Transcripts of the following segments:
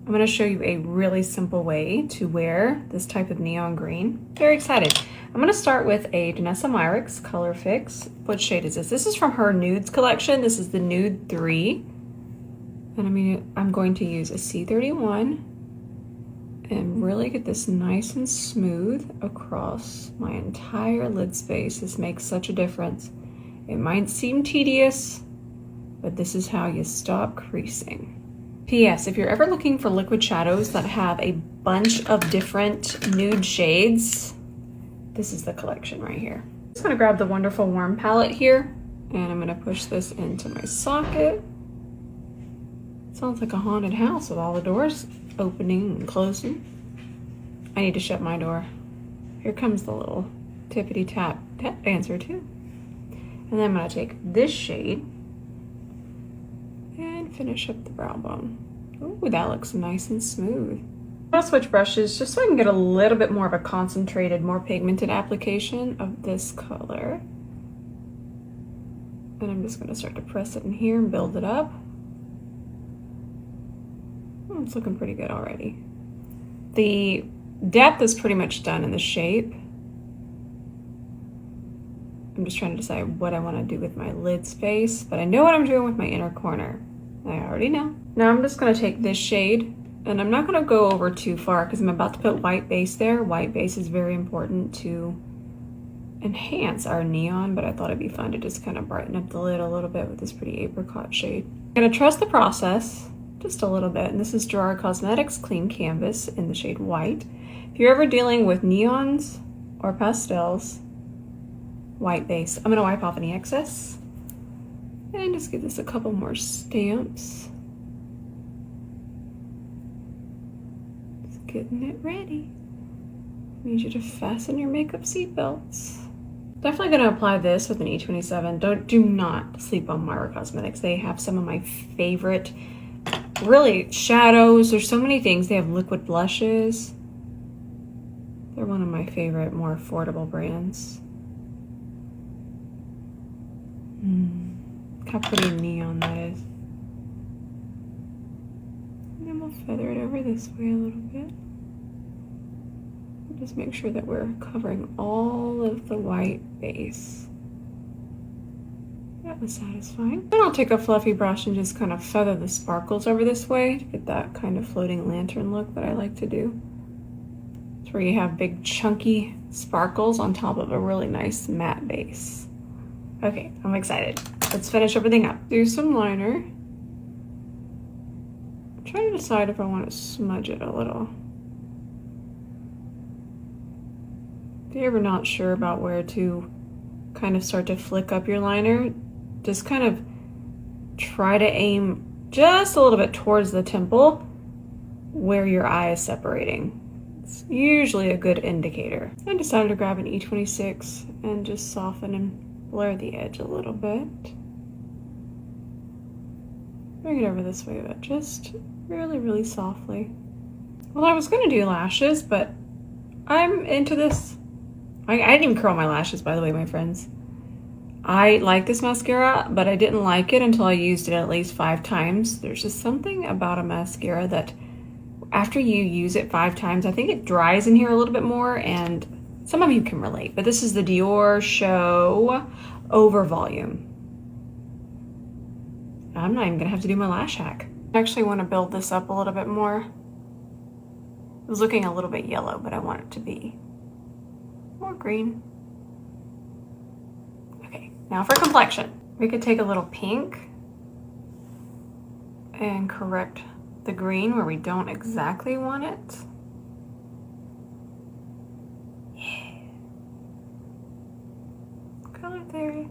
I'm going to show you a really simple way to wear this type of neon green. Very excited. I'm going to start with a Danessa Myricks Color Fix. What shade is this? This is from her Nudes collection. This is the Nude 3. And I'm going to use a C31 and really get this nice and smooth across my entire lid space. This makes such a difference. It might seem tedious, but this is how you stop creasing. P.S. If you're ever looking for liquid shadows that have a bunch of different nude shades, this is the collection right here. I'm just gonna grab the Wonderful Warm palette here, and I'm gonna push this into my socket. Sounds like a haunted house with all the doors opening and closing. I need to shut my door. Here comes the little tippity tap dancer too. And then I'm gonna take this shade and finish up the brow bone. Ooh, that looks nice and smooth. I'll switch brushes just so I can get a little bit more of a concentrated, more pigmented application of this color. And I'm just gonna start to press it in here and build it up. Oh, it's looking pretty good already. The depth is pretty much done in the shape. I'm just trying to decide what I want to do with my lid space, but I know what I'm doing with my inner corner. I already know. Now I'm just going to take this shade, and I'm not going to go over too far because I'm about to put white base there. White base is very important to enhance our neon, but I thought it'd be fun to just kind of brighten up the lid a little bit with this pretty apricot shade. I'm going to trust the process just a little bit, and this is Gerard Cosmetics Clean Canvas in the shade White. If you're ever dealing with neons or pastels, white base. I'm going to wipe off any excess and just give this a couple more stamps. Just getting it ready. I need you to fasten your makeup seatbelts. Definitely going to apply this with an E27. Do not sleep on Myra Cosmetics. They have some of my favorite, really, shadows. There's so many things. They have liquid blushes. They're one of my favorite, more affordable brands. How pretty neon that is. And then we'll feather it over this way a little bit. Just make sure that we're covering all of the white base. That was satisfying. Then I'll take a fluffy brush and just kind of feather the sparkles over this way to get that kind of floating lantern look that I like to do. It's where you have big chunky sparkles on top of a really nice matte base. Okay, I'm excited. Let's finish everything up. Do some liner. I'm trying to decide if I want to smudge it a little. If you're ever not sure about where to kind of start to flick up your liner, just kind of try to aim just a little bit towards the temple where your eye is separating. It's usually a good indicator. I decided to grab an E26 and just soften and blur the edge a little bit. Bring it over this way, but just really, really softly. Well, I was gonna do lashes, but I'm into this. I didn't even curl my lashes, by the way, my friends. I like this mascara, but I didn't like it until I used it at least 5 times. There's just something about a mascara that after you use it 5 times, I think it dries in here a little bit more, and some of you can relate, but this is the Dior Show Over Volume. I'm not even gonna have to do my lash hack. I actually want to build this up a little bit more. It was looking a little bit yellow, but I want it to be more green. Okay, now for complexion. We could take a little pink and correct the green where we don't exactly want it. Yeah. Color theory.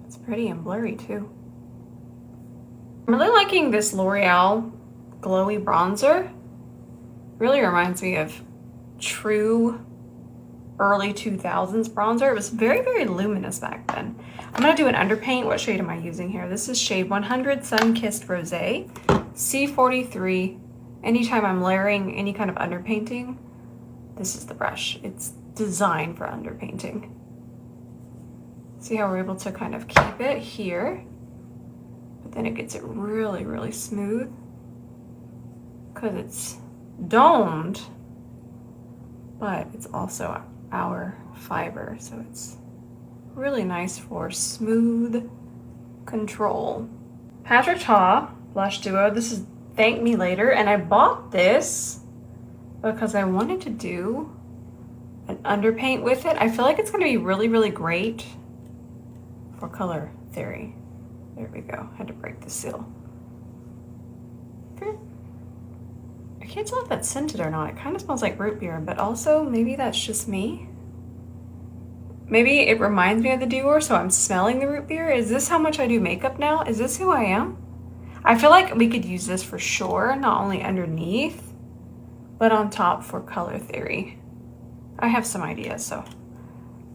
It's pretty and blurry too. I'm really liking this L'Oreal glowy bronzer. Really reminds me of true early 2000s bronzer. It was very, very luminous back then. I'm gonna do an underpaint. What shade am I using here? This is shade 100 Sun Kissed Rosé, C43. Anytime I'm layering any kind of underpainting, this is the brush. It's designed for underpainting. See how we're able to kind of keep it here, but but then it gets it really, really smooth because it's domed, but it's also our fiber, so it's really nice for smooth control. Patrick Ta Blush Duo. This is Thank Me Later, and I bought this because I wanted to do an underpaint with it. I feel like it's going to be really, really great for color theory. There we go. Had to break the seal. I can't tell if that's scented or not. It kind of smells like root beer, but also maybe that's just me. Maybe it reminds me of the Dior, so I'm smelling the root beer. Is this how much I do makeup now? Is this who I am? I feel like we could use this for sure, not only underneath, but on top for color theory. I have some ideas, so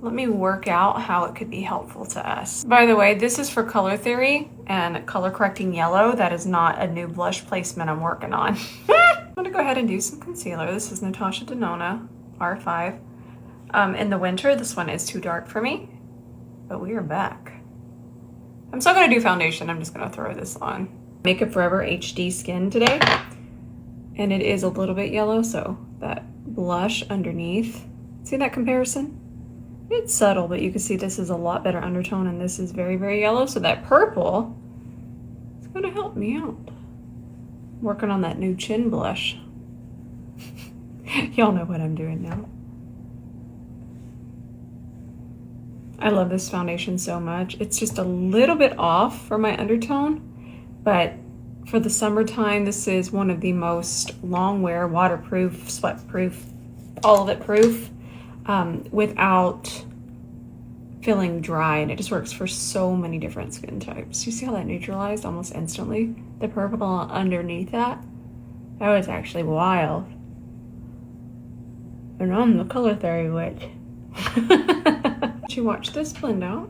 let me work out how it could be helpful to us. By the way, this is for color theory and color correcting yellow. That is not a new blush placement I'm working on. I'm gonna go ahead and do some concealer. This is Natasha Denona R5. In the winter, this one is too dark for me, but we are back. I'm still gonna do foundation. I'm just gonna throw this on. Makeup Forever HD Skin today, and it is a little bit yellow, so that blush underneath. See that comparison? It's subtle, but you can see this is a lot better undertone, and this is very, very yellow, so that purple is gonna help me out. Working on that new chin blush. Y'all know what I'm doing now. I love this foundation so much. It's just a little bit off for my undertone, but for the summertime, this is one of the most long wear, waterproof, sweat proof, all of it proof, without feeling dry, and it just works for so many different skin types. You see how that neutralized almost instantly? The purple underneath that? That was actually wild. And I'm the color theory witch. Did you watch this blend out?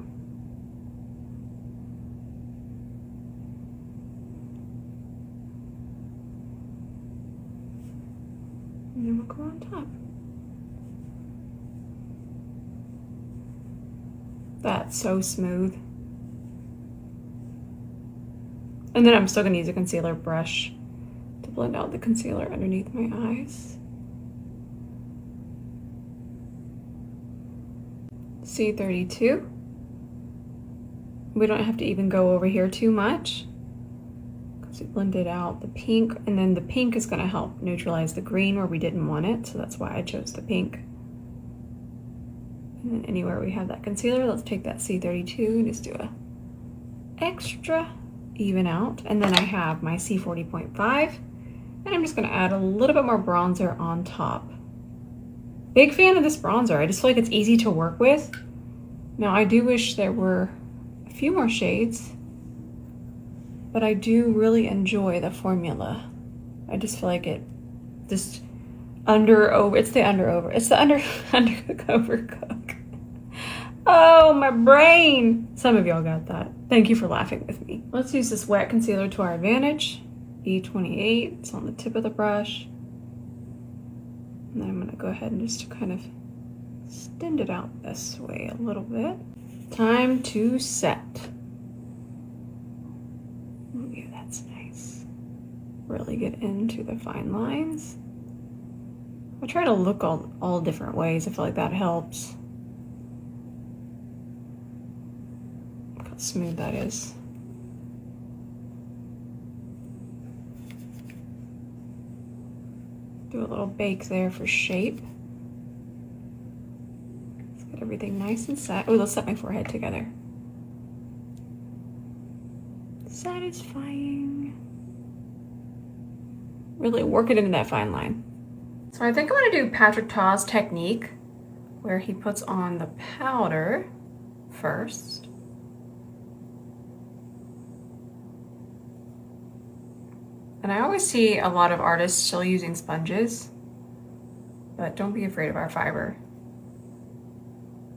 And then we'll go on top. That's so smooth. And then I'm still gonna use a concealer brush to blend out the concealer underneath my eyes. C32. We don't have to even go over here too much because we blended out the pink, and then the pink is going to help neutralize the green where we didn't want it, so that's why I chose the pink. And then anywhere we have that concealer, let's take that C32 and just do a extra even out. And then I have my C40.5, and I'm just going to add a little bit more bronzer on top. Big fan of this bronzer. I just feel like it's easy to work with. Now, I do wish there were a few more shades, but I do really enjoy the formula. I just feel like it just it's the overcook. Oh, my brain. Some of y'all got that. Thank you for laughing with me. Let's use this wet concealer to our advantage. E28, it's on the tip of the brush. And then I'm gonna go ahead and just kind of extend it out this way a little bit. Time to set. Ooh, yeah, that's nice. Really get into the fine lines. I try to look all different ways. I feel like that helps. Look how smooth that is. Do a little bake there for shape. Let's get everything nice and set. Oh, let's set my forehead together. Satisfying. Really work it into that fine line. So I think I'm gonna do Patrick Ta's technique where he puts on the powder first. And I always see a lot of artists still using sponges, but don't be afraid of our fiber.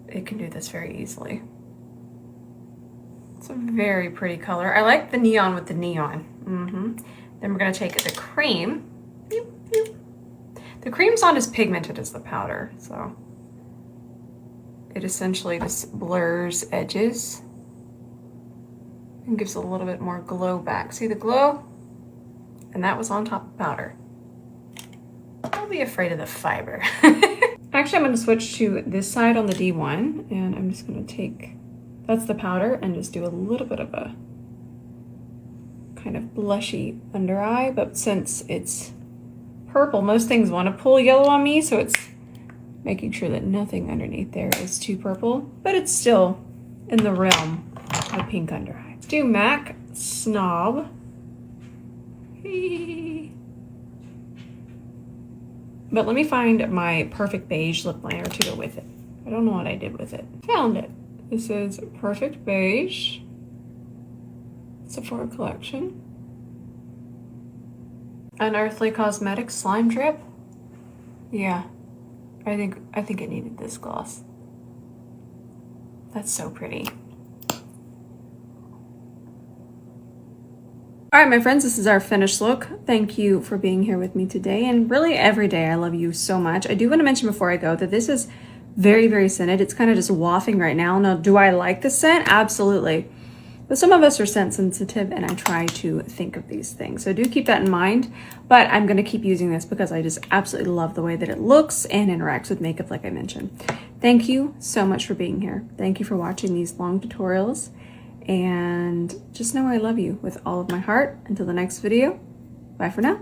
It can do this very easily. It's a very pretty color. I like the neon with the neon. Then we're gonna take the cream. The cream's not as pigmented as the powder, so it essentially just blurs edges. and gives a little bit more glow back. See the glow? And that was on top of powder. Don't be afraid of the fiber. Actually, I'm going to switch to this side on the D1, and I'm just going to take, that's the powder, and just do a little bit of a kind of blushy under eye. But since it's purple, most things want to pull yellow on me, so it's making sure that nothing underneath there is too purple, but it's still in the realm of a pink under eye. Let's do MAC Snob. But let me find my perfect beige lip liner to go with it. I don't know what I did with it. Found it. This is Perfect Beige. Sephora Collection. Unearthly Cosmetics Slime Drip. Yeah, I think it needed this gloss. That's so pretty. All right, my friends, this is our finished look. Thank you for being here with me today, and really every day. I love you so much. I do want to mention before I go that this is very, very scented. It's kind of just wafting right now. Now, do I like the scent? Absolutely. But some of us are scent sensitive, and I try to think of these things. So do keep that in mind. But I'm going to keep using this because I just absolutely love the way that it looks and interacts with makeup, like I mentioned. Thank you so much for being here. Thank you for watching these long tutorials. And just know I love you with all of my heart. Until the next video, bye for now.